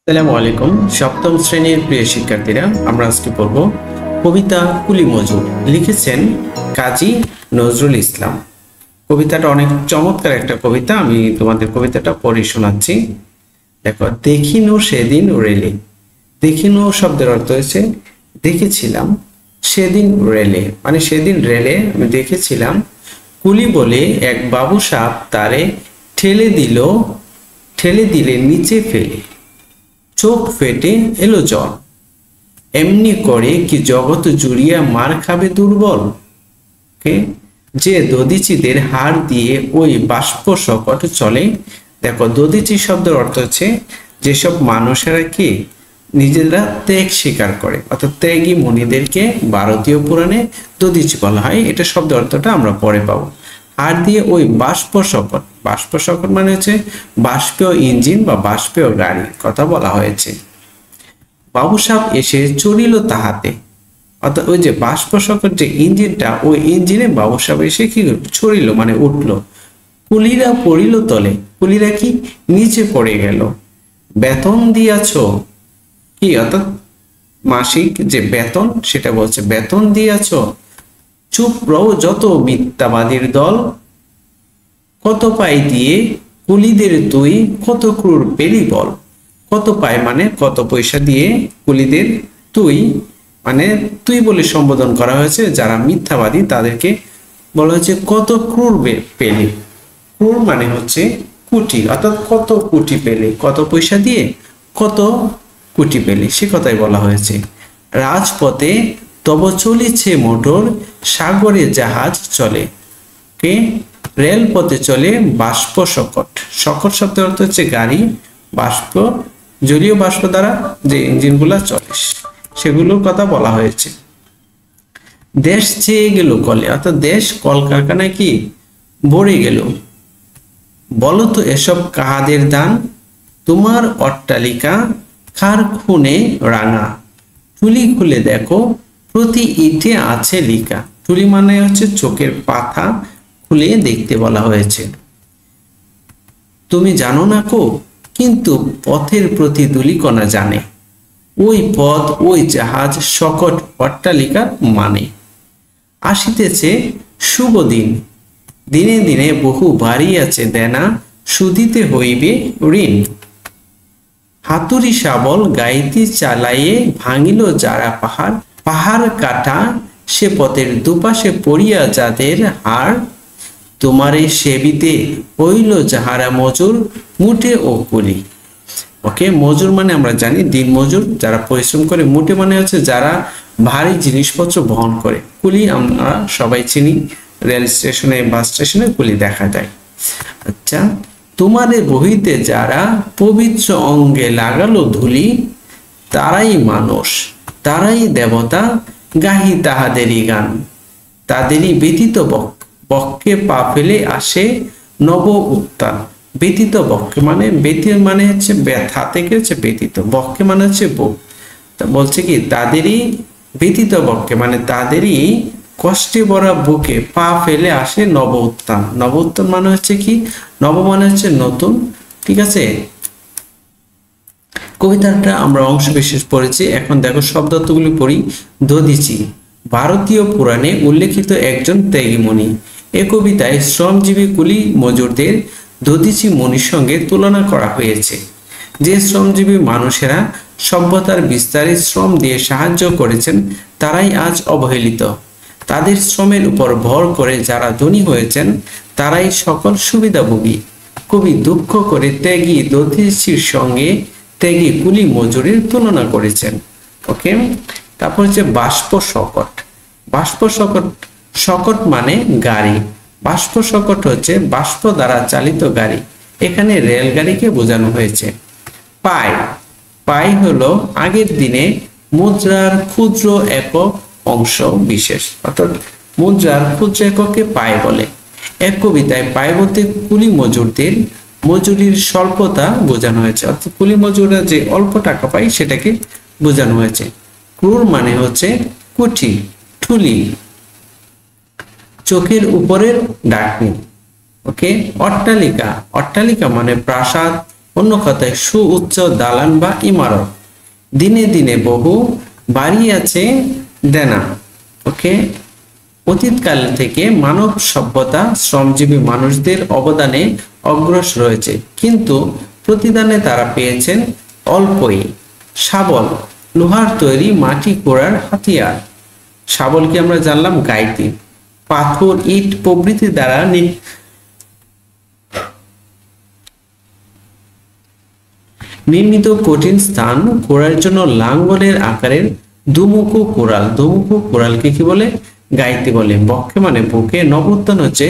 আসসালামু আলাইকুম। সপ্তম শ্রেণীর প্রিয় শিক্ষার্থীরা, আমরা আজকে পড়ব কবিতা কুলি মজুর। লিখেছেন কাজী নজরুল ইসলাম। কবিতাটা অনেক চমৎকার একটা কবিতা। আমি তোমাদের কবিতাটা পড়ে শোনাচ্ছি। দেখো, দেখিনু সেদিন রেলে। দেখিনু শব্দের অর্থ হচ্ছে দেখেছিলাম। সেদিন রেলে মানে সেদিন রেলে আমি দেখেছিলাম, কুলি বলে এক বাবু সাপ তারে ঠেলে দিলে নিচে ফেলে, চোখ ফেটে এলো জল। এমনি করে কি জগৎ জুড়িয়া মার খাবে দুর্বল। যে দধিচিদের হাড় দিয়ে ওই বাষ্প সকট চলে। দেখো, দধিচি শব্দের অর্থ হচ্ছে যেসব মানুষেরা কি নিজেরা ত্যাগ স্বীকার করে, অর্থাৎ ত্যাগী মুনিদেরকে ভারতীয় পুরাণে দধিচি বলা হয়। এটা শব্দ অর্থটা আমরা পরে পাবো। হাড় দিয়ে ওই বাষ্প সকট মানে হচ্ছে বাষ্পীয় ইঞ্জিন বা বাষ্পীয় গাড়ির কথা বলা হয়েছে। বাবু সাহেব এসে চড়িল তাহাতে, অর্থাৎ ওই যে বাষ্প সকট যে ইঞ্জিনটা, ওই ইঞ্জিনে বাবু সাহেব এসে কি চড়িল মানে উঠলো। কুলিরা পড়িল তলে, কুলিরা কি নিচে পড়ে গেল। বেতন দিয়াছ কি, অর্থাৎ মাসিক যে বেতন সেটা বলছে, বেতন দিয়াছ। চুপ রও যত মিথ্যাবাদীর দল, কত পাই দিয়ে কুলিদের তুই কত ক্রূর পেলি বল। কত পাই মানে কত পয়সা দিয়ে কুলিদের তুই মানে তুই বলে সম্বোধন করা হয়েছে। যারা মিথ্যাবাদী তাদেরকে বলা হয়েছে কত ক্রূর পেলি। ক্রূর মানে হচ্ছে কোটি, অর্থাৎ কত কোটি পেলে, কত পয়সা দিয়ে কত কোটি পেলে, সে কথাই বলা হয়েছে। রাজপথে তব চলিছে মোটর, সাগরে জাহাজ চলে। কে রেলপথে চলে বাষ্প সকট। সকট শব্দের অর্থ হচ্ছে গাড়ি, বাষ্প জলীয় বাষ্প দ্বারা যে ইঞ্জিনগুলা চলে সেগুলোর কথা বলা হয়েছে। দেশ চেয়ে গেল কলে, অর্থাৎ দেশ কলকারখানায় কি ভরে গেল। বলো তো এসব কাহাদের দান, তোমার অট্টালিকা কার খুনে রাঙা। টুলি খুলে দেখো প্রতি ইটে আছে লিখা। টুলি মানে হচ্ছে চোখের পাতা খুলে দেখতে বলা হয়েছে। তুমি জানো না কো, কিন্তু পথের প্রতি ধূলিকণা জানে। ওই পথ ওই জাহাজ সকট অট্টালিকার মানে। আসিতেছে শুভ দিন, দিনে দিনে বহু বাড়িয়াছে দেনা, শুধিতে হইবে ঋণ। হাতুড়ি শাবল গাইতি চালাইয়ে ভাঙিল যারা পাহাড়, পাহাড় কাটা সে পথের দুপাশে পড়িয়া যাদের হাড়। তোমারে সেবিতে হইল যাহারা মজুর, মুঠে ও কুলি। ওকে, মজুর মানে আমরা জানি দিন মজুর, যারা পরিশ্রম করে। মুঠে মানে হচ্ছে যারা ভারী জিনিসপত্র বহন করে। কুলি আমরা সবাই চিনি, রেল স্টেশনে বাস স্টেশনে কুলি দেখা যায়। আচ্ছা, তোমাদের বহিতে যারা পবিত্র অঙ্গে লাগালো ধুলি, তারাই মানুষ তারাই দেবতা, গাহি তাহাদেরই গান। তাদেরই ব্যতীত বক্ষে পা ফেলে আসে নব উত্তান। ব্যতীত বক্ষে মানে ব্যতীত মানে হচ্ছে ব্যথা থেকে হচ্ছে ব্যতীত, বক্ষে মানে হচ্ছে বুক। তা বলছে কি তাদেরই ব্যতীত বক্ষে মানে তাদেরই কষ্টে ভরা বুকে পা ফেলে আসে নব উত্থান। নব উত্থান মানে হচ্ছে কি, নব মানে হচ্ছে নতুন। ঠিক আছে, কবিতাটা আমরা অংশ বিশেষ পড়েছি। এখন দেখো শব্দার্থগুলি পড়ি। দধিচি ভারতীয় পুরাণে উল্লেখিত একজন ত্যাগী মুনি। এ কবিতায় শ্রমজীবী কুলি মজুরদের দধিচি মুনির সঙ্গে তুলনা করা হয়েছে। যে শ্রমজীবী মানুষেরা সভ্যতার বিস্তারে শ্রম দিয়ে সাহায্য করেছেন তারাই আজ অবহেলিত। তাদের শ্রমের উপর ভর করে যারা ধনী হয়েছেন তারাই সকল সুবিধাভোগী। কবি দুঃখ করে ত্যাগী দধিচির সঙ্গে ত্যাগী কুলি মজুরির তুলনা করেছেন। ওকে, তারপর হচ্ছে বাষ্প সকট। বাষ্প সকট, সকট মানে গাড়ি। বাষ্প সকট হচ্ছে বাষ্প দ্বারা চালিত গাড়ি। এখানে রেলগাড়িকে বোঝানো হয়েছে। পাই, পাই হলো আগের দিনে মুদ্রার ক্ষুদ্র একক অংশ বিশেষ, অর্থাৎ মুদ্রার ক্ষুদ্র এককে পাই বলে। এক কবিতায় পাই বলতে কুলি মজুরদের মজুরির স্বল্পতা বোঝানো হয়েছে, অর্থাৎ কুলি মজুররা যে অল্প টাকা পায় সেটাকে বোঝানো হয়েছে। ক্রূর মানে হচ্ছে কুঠি, ঠুলি, চোখের উপরের ডাকনি। ওকে, অট্টালিকা, অট্টালিকা মানে প্রাসাদ, অন্য কথায় সুউচ্চ দালান বা ইমারত। দিনে দিনে বহু বাড়িয়াছে দেনা। ওকে, অতীতকাল থেকে মানব সভ্যতা শ্রমজীবী মানুষদের অবদানে অগ্রসর রয়েছে, কিন্তু প্রতিদানে তারা পেয়েছেন অল্পই। শাবল, লোহার তৈরি মাটি কোড়ার হাতিয়ার। শাবলকে আমরা জানলাম গাইতি। পাথর, ইট প্রভৃতি দ্বারা নির্মিত কঠিন স্থান কোড়ার জন্য লাঙ্গলের আকারের দুমুখো কোড়াল। দুমুখো কোড়ালকে কি বলে? গাইতি বলে। বক্ষে মানে বুকে। নবোত্থান হচ্ছে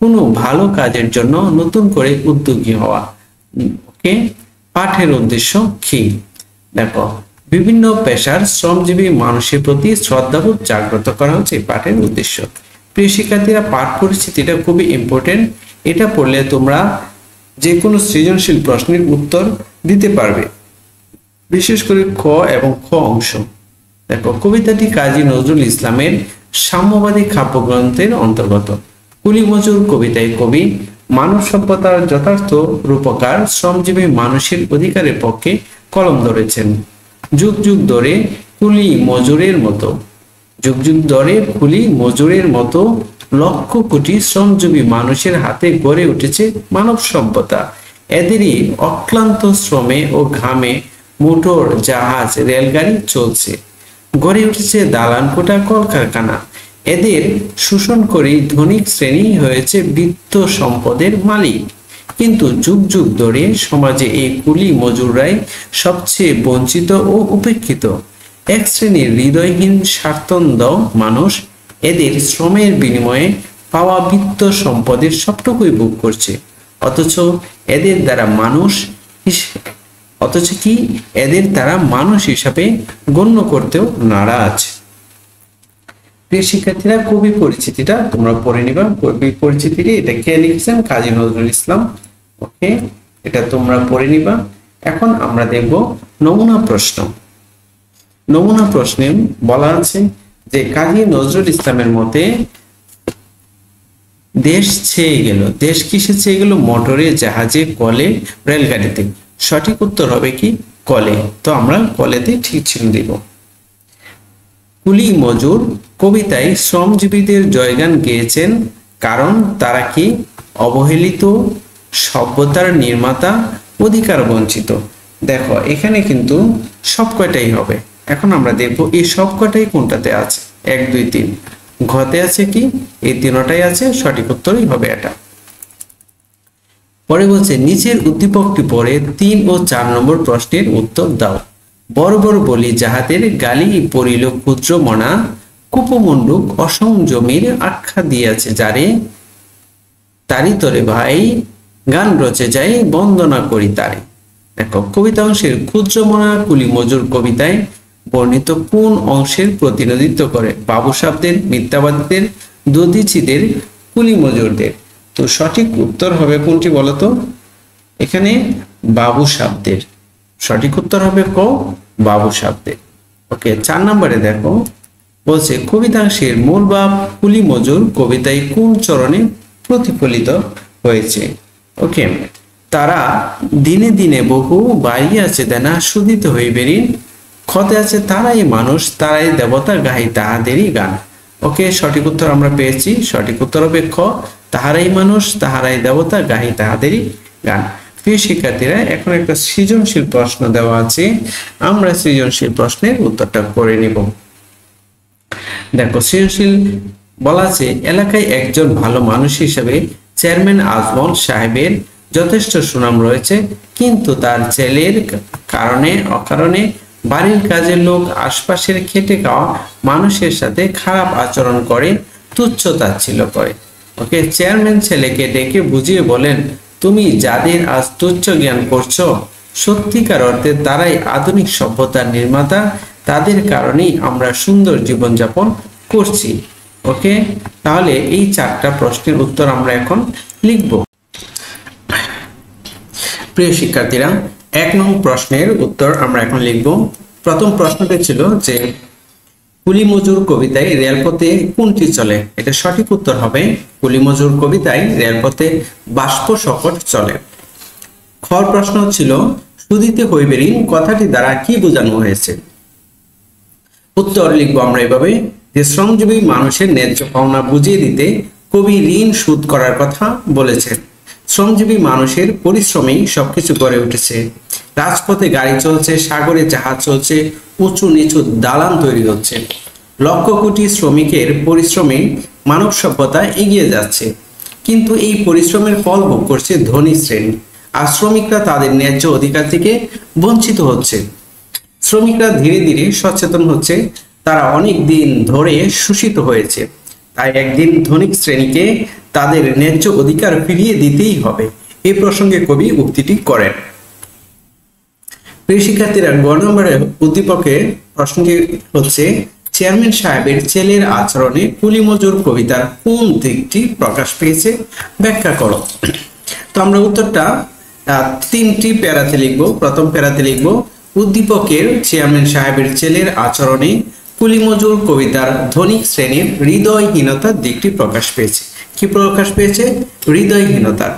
কোনো ভালো কাজের জন্য নতুন করে উদ্যোগী হওয়া। ওকে, পাঠের উদ্দেশ্য কি? দেখো, বিভিন্ন পেশার শ্রমজীবী মানুষের প্রতি শ্রদ্ধাবোধ জাগ্রত করা হচ্ছে পাঠের উদ্দেশ্য। প্রিয় শিক্ষার্থীরা, পাঠ পরিস্থিতিটা খুবই ইম্পর্টেন্ট। এটা পড়লে তোমরা যে কোনো সৃজনশীল প্রশ্নের উত্তর দিতে পারবে, বিশেষ করে খ এবং খ অংশ। দেখো, কবিতাটি কাজী নজরুল ইসলামের সাম্যবাদী কাব্যগ্রন্থের অন্তর্গত। কুলি মজুর কবিতায় কবি মানব সভ্যতার যথার্থ রূপকার শ্রমজীবী মানুষের অধিকারের পক্ষে কলম ধরেছেন। যুগ যুগ ধরে কুলি মজুরের মতো লক্ষ কোটি শ্রমজীবী মানুষের হাতে গড়ে উঠেছে মানব সভ্যতা। এদেরই অক্লান্ত শ্রমে ও ঘামে মোটর, জাহাজ, রেলগাড়ি চলছে। গড়ে উঠেছে দালান কোঠা, কলকারখানা। এদের শোষণ করেই ধনিক শ্রেণী হয়েছে বিত্ত সম্পদের মালিক। কিন্তু যুগ যুগ ধরে সমাজে এই কুলি মজুররাই সবচেয়ে বঞ্চিত ও উপেক্ষিত। এক শ্রেণীর হৃদয়হীন স্বার্থন্দ মানুষ এদের শ্রমের বিনিময়ে পাওয়া বিত্ত সম্পদের সবটুকুই ভোগ করছে, অথচ এদের দ্বারা মানুষ হিসাবে গণ্য করতেও নারাজ। প্রিয় শিক্ষার্থীরা, কবি পরিচিতিটা তোমরা পড়ে নিবা। কবি পরিচিতিটি এটা কে লিখেছেন? কাজী নজরুল ইসলাম। ওকে, এটা তোমরা পড়ে নিবা। এখন আমরা দেখব নমুনা প্রশ্ন। নমুনা প্রশ্নে বলা আছে যে কাজী নজরুল ইসলামের মতে দেশ ছেয়ে গেল। দেশ কিসে ছেয়ে গেল? মোটরে, জাহাজে, কলে, রেলগাড়িতে। সঠিক উত্তর হবে কি? কলে। তো আমরা কলেতে ঠিক চিহ্ন দিব। কুলি মজুর কবিতায় শ্রমজীবীদের জয়গান গেয়েছেন, কারণ তারা কি অবহেলিত, সভ্যতার নির্মাতা, অধিকার বঞ্চিত। দেখো, এখানে কিন্তু সব কয়টাই হবে। এখন আমরা দেখব এই সব কয়টাই কোনটাতে আছে। 1, 2, 3 ঘতে আছে কি? এই তিনটাই আছে। সঠিক উত্তরই হবে এটা। পরে বলছে নিচের উদ্দীপকটি পড়ে 3 ও 4 নম্বর প্রশ্নের উত্তর দাও। বড় বড় বলি যাহাদের গালি পড়িল ক্ষুদ্র মনা, কুপমণ্ডুক অসংযমীর আখ্যা দিয়াছে যারে, তারি তরে ভাই গান রচে যাই বন্দনা করি তারে। দেখো, কবিতা অংশের ক্ষুদ্র মনা কুলি মজুর কবিতায় বর্ণিত কোন অংশের প্রতিনিধিত্ব করে? বাবু সাহেবদের, মিথ্যাবাদীদের, দধিচিদের, কুলি মজুরদের। তো সঠিক উত্তর হবে কোনটি বলতো? এখানে বাবু সাহেবদের। সঠিক উত্তর হবে ক, বাবু সাহেবদের। ওকে, 4 নম্বরে দেখো বলছে কবিতাংশের মূল ভাব কুলি মজুর কবিতায় কোন চরণে প্রতিফলিত হয়েছে? ওকে, তারা দিনে দিনে বহু বাড়িয়াছে দেনা শুধিত হইবে ঋণ। ক্ষতে আছে তারাই মানুষ, তারাই দেবতা, গাহি তাহাদেরই গান। ওকে, সঠিক উত্তর আমরা পেয়েছি। সঠিক উত্তর হবে খ, তাহারাই মানুষ, তাহারাই দেবতা, গাহি তাহাদেরই গান। প্রিয় শিক্ষার্থীরা, এখন একটা সৃজনশীল প্রশ্ন দেওয়া আছে। আমরা সৃজনশীল প্রশ্নের উত্তরটা করে নিব। দেখো, সৃজনশীল বলা আছে এলাকায় একজন ভালো মানুষ হিসেবে চেয়ারম্যান আজমল সাহেবের যথেষ্ট সুনাম রয়েছে, কিন্তু তার ছেলের কারণে অকারণে বাড়ির কাজের লোক আশপাশের খেটে খাওয়া মানুষের সাথে খারাপ আচরণ করে, তুচ্ছ-তাচ্ছিল্য করে। ওকে, চেয়ারম্যান ছেলেকে ডেকে বুঝিয়ে বলেন, তুমি যাদের আজ তুচ্ছ জ্ঞান করছো, সত্যিকার অর্থে তারাই আধুনিক সভ্যতার নির্মাতা, তাদের কারণেই আমরা সুন্দর জীবনযাপন করছি। ওকে, তাহলে এই 4টা প্রশ্নের উত্তর আমরা এখন লিখব। প্রিয় শিক্ষার্থীরা, 1 নং প্রশ্নের উত্তর আমরা এখন লিখব। প্রথম প্রশ্নটি ছিল যে কুলি মজুর কবিতায় রেলপথে কোনটি চলে? এটা সঠিক উত্তর হবে কুলি মজুর কবিতায় রেলপথে বাষ্প শকট চলে। খর প্রশ্ন ছিল সুদিতে হইবে ঋণ কথাটি দ্বারা কি বোঝানো হয়েছে? উত্তর লিখবো আমরা এভাবে যে শ্রমজীবী মানুষের ন্যায্য পাওনা বুঝিয়ে দিতে কবি ঋণ শোধ করার কথা বলেছেন। শ্রমজীবী মানুষের পরিশ্রমেই সবকিছু গড়ে উঠেছে। রাজপথে গাড়ি চলছে, সাগরে জাহাজ চলছে, উঁচু নিচু দালান তৈরি হচ্ছে। লক্ষ কোটি শ্রমিকের পরিশ্রমে মানব সভ্যতা এগিয়ে যাচ্ছে। কিন্তু এই পরিশ্রমের ফল ভোগ করছে ধনী শ্রেণী, আর শ্রমিকরা তাদের ন্যায্য অধিকার থেকে বঞ্চিত হচ্ছে। শ্রমিকরা ধীরে ধীরে সচেতন হচ্ছে, তারা অনেক দিন ধরে শোষিত হয়েছে। তাই একদিন ধনিক শ্রেণীকে তাদের ন্যায্য অধিকার ফিরিয়ে দিতেই হবে। এই প্রসঙ্গে কবি উক্তিটি করেন। প্রিয় শিক্ষার্থীরা, গ নম্বরের উদ্দীপকের প্রশ্নটি হচ্ছে চেয়ারম্যান সাহেবের ছেলের আচরণে কুলি মজুর কবিতার কোন দিকটি প্রকাশ পেয়েছে, ব্যাখ্যা করো। তো আমরা উত্তরটা তিনটি প্যারাতে লিখব। প্রথম প্যারাতে লিখব উদ্দীপকের চেয়ারম্যান সাহেবের ছেলের আচরণে কুলি মজুর কবিতার ধনিক শ্রেণীর হৃদয়হীনতার দিকটি প্রকাশ পেয়েছে। কি প্রকাশ পেয়েছে? হৃদয়হীনতা।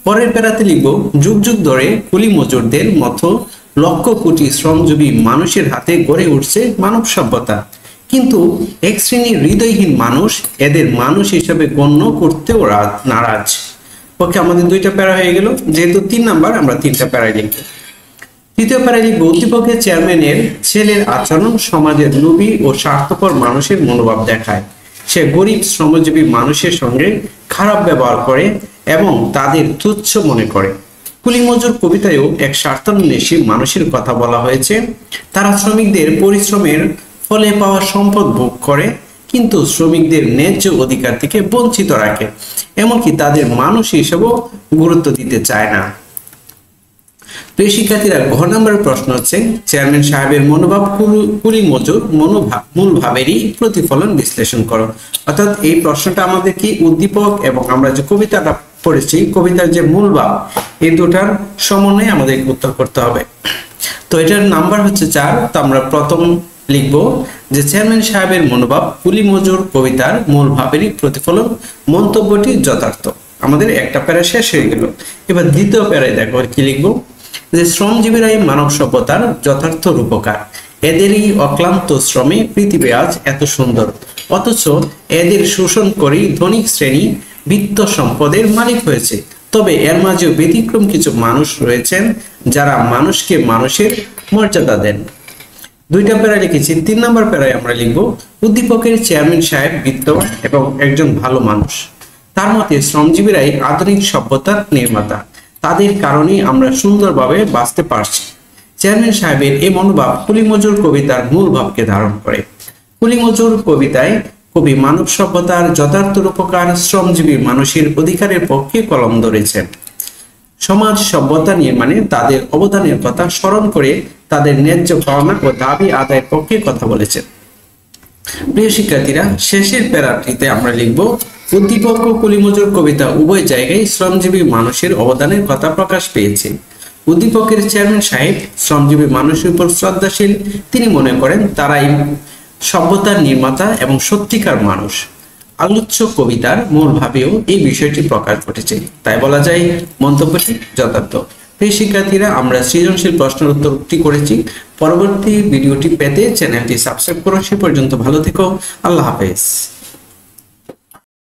পরের প্যারাতে লিখব যুগ যুগ ধরে কুলি মজুরদের মতো লক্ষ কোটি শ্রমজীবী মানুষের হাতে গড়ে উঠছে মানব সভ্যতা, কিন্তু এক শ্রেণীর হৃদয়হীন মানুষ এদের মানুষ হিসেবে গণ্য করতেও নারাজ। ওকে, আমাদের দুইটা প্যারা হয়ে গেল। যেহেতু 3 নাম্বার, আমরা 3টা প্যারায় লিখব। তৃতীয় প্যারায় লিখব উদ্দীপকের চেয়ারম্যানের ছেলের আচরণ সমাজের লোভী ও স্বার্থপর মানুষের মনোভাব দেখায়। সে গরিব শ্রমজীবী মানুষের সঙ্গে খারাপ ব্যবহার করে এবং তাদের তুচ্ছ মনে করে। কুলি মজুর কবিতায়ও এক স্বার্থান্বেষী মানুষের কথা বলা হয়েছে। তারা শ্রমিকদের পরিশ্রমের ফলে পাওয়া সম্পদ ভোগ করে, কিন্তু শ্রমিকদের ন্যায্য অধিকার থেকে বঞ্চিত রাখে, এমনকি তাদের মানুষ হিসেবেও গুরুত্ব দিতে চায় না। প্রিয় শিক্ষার্থীরা, ঘ নম্বরের প্রশ্ন হচ্ছে চেয়ারম্যান সাহেবের মনোভাব কুলি মজুর মূল ভাবেরই প্রতিফলন বিশ্লেষণ করো। অর্থাৎ এই প্রশ্নটা আমাদের কি উদ্দীপক এবং আমরা যে কবিতাটা পড়েছি, কবিতার যে মূল ভাব, এই দুটার সমন্বয়ে আমাদের উত্তর করতে হবে। তো এটার নাম্বার হচ্ছে 4। তো আমরা প্রথম লিখব যে চেয়ারম্যান সাহেবের মনোভাব কুলি মজুর কবিতার মূল ভাবেরই প্রতিফলন, মন্তব্যটি যথার্থ। আমাদের একটা প্যারা শেষ হয়ে গেল। এবার দ্বিতীয় প্যারায় দেখো কি লিখবো, যে শ্রমজীবীরাই মানব সভ্যতার যথার্থ রূপকার। এদেরই অক্লান্ত শ্রমে পৃথিবী আজ এত সুন্দর, অথচ এদের শোষণ করেই ধনিক শ্রেণী বিত্ত সম্পদের মালিক হয়েছে। তবে এর মাঝেও ব্যতিক্রম কিছু মানুষ রয়েছেন যারা মানুষকে মানুষের মর্যাদা দেন। দুইটা প্যারায় লিখেছি। 3 নম্বর প্যারায় আমরা লিখব উদ্দীপকের চেয়ারম্যান সাহেব বিত্তবান এবং একজন ভালো মানুষ। তার মতে শ্রমজীবীরাই আধুনিক সভ্যতার নির্মাতা, তাদের কারণেই আমরা সুন্দরভাবে বাঁচতে পারছি। চেয়ারম্যান সাহেবের এই মনোভাব কুলি মজুর কবিতার মূল ভাবকে ধারণ করে। কুলি মজুর কবিতায় কবি মানব সভ্যতার যথার্থ রূপকার, শ্রমজীবী মানুষের অধিকারের পক্ষে কলম ধরেছেন। সমাজ সভ্যতা নির্মাণে তাদের অবদানের কথা স্মরণ করে তাদের ন্যায্য পাওনা ও দাবি আদায়ের পক্ষে কথা বলেছেন। প্রিয় শিক্ষার্থীরা, শেষের প্যারাটিতে আমরা লিখব উদ্দীপক ও কুলি মজুর কবিতা উভয় জায়গায় শ্রমজীবী মানুষের অবদানের কথা প্রকাশ পেয়েছে। উদ্দীপকের চেয়ারম্যান সাহেব শ্রমজীবী মানুষের উপর শ্রদ্ধাশীল। তিনি মনে করেন তারাই সভ্যতার নির্মাতা এবং সত্যিকার মানুষ। আলোচ্য কবিতার মূল ভাবেও এই বিষয়টি প্রকাশ ঘটেছে, তাই বলা যায় মন্তব্যটি যথার্থ। প্রিয় শিক্ষার্থীরা, আমরা সৃজনশীল প্রশ্নের উত্তরটি করেছি। পরবর্তী ভিডিওটি পেতে চ্যানেলটি সাবস্ক্রাইব করো। সে পর্যন্ত ভালো থেকো। আল্লাহ হাফেজ।